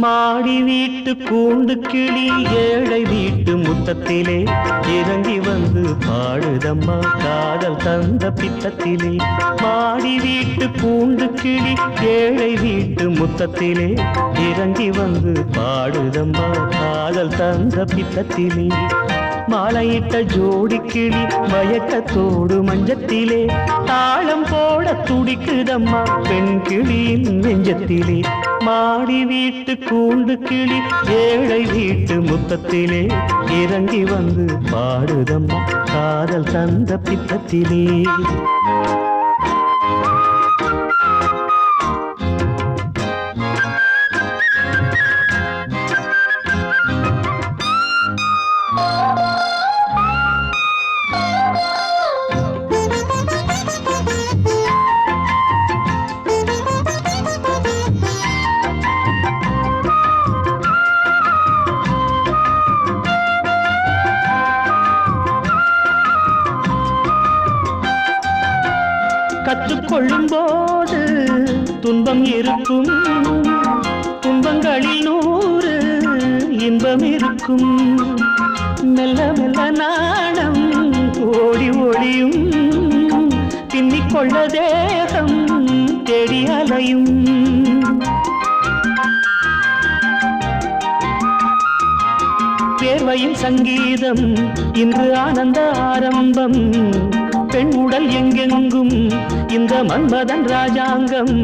மாடி வீட்டு கூண்டு கிளி ஏழை வீட்டு முத்தத்திலே இறங்கி வந்து பாடுதம்மா காதல் தந்த பித்தத்திலே. மாடி வீட்டு கூண்டு கிளி ஏழை வீட்டு முத்தத்திலே இறங்கி வந்து பாடுதம்மா காதல் தந்த பித்தத்திலே. மாலையிட்ட ஜோடி கிளி மயக்கத்தோடு மஞ்சத்திலே தாளம் போட துடிக்குதம்மா பெண் கிளியின் நெஞ்சத்திலே. மாடி வீட்டு கூண்டு கிளி ஏழை வீட்டு முத்தத்திலே இறங்கி வந்து பாடுதம்மா காதல் தந்த பித்தத்திலே. கற்றுக்கொள்ளும் போது துன்பம் இருக்கும், துன்பங்களில் 100 இன்பம் இருக்கும். மெல்ல மெல்ல நாணம் ஓடி ஒளியும், பின்னிக்கொள்ள தேகம் தேடி அலையும். வேர்வையின் சங்கீதம் இன்று ஆனந்த ஆரம்பம். பெண் உடல் எங்கெங்கும் இந்த மன்மதன் ராஜாங்கம்.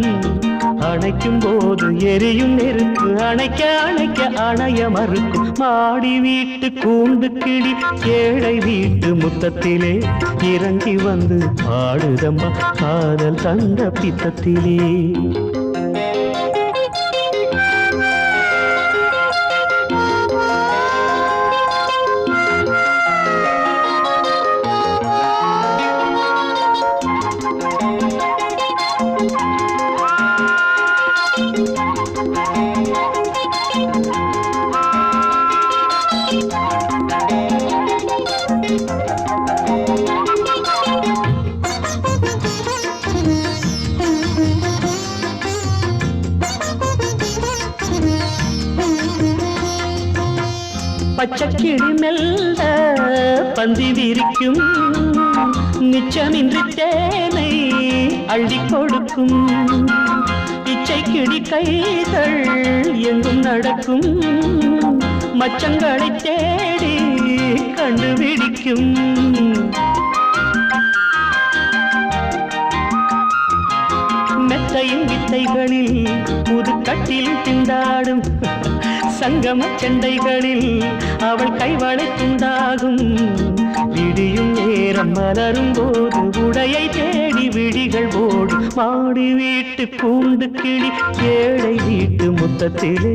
அணைக்கும் போது எரியும் நெருப்பு அணைக்க அணைக்க அணைய மறுக்கும். மாடி வீட்டு கூண்டு கிளி ஏழை வீட்டு முத்தத்திலே இறங்கி வந்து பாடுதம்மா காதல் தந்த பித்தத்திலே. பச்சைக்கிளி மெல்ல பந்தி விரிக்கும், நிச்சமின்றி தேனை அள்ளி கொடுக்கும். இச்சை கிளி கைகள் எங்கும் நடக்கும், மச்சங்களை தேடி கண்டுபிடிக்கும். மெத்தையின் வித்தைகளில் புது கட்டில் திண்டாடும், சங்கம சண்டைகளில் அவள் கைவளை துண்டாகும். விடியும் நேரம் மலரும் போது உடையை தேடி விழிகள் ஓடும். மாடி வீட்டு கூண்டு கிளி ஏழை வீட்டு முத்தத்திலே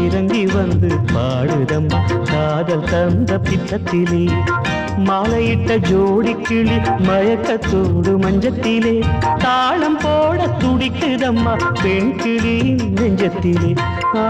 இறங்கி வந்து பாடுதம்மா காதல் தந்த பித்தத்திலே. மாலையிட்ட ஜோடி கிளி மயக்கத்தோடு மஞ்சத்திலே தாளம் போட துடிக்குதம்மா பெண் கிளி நெஞ்சத்திலே. ஆ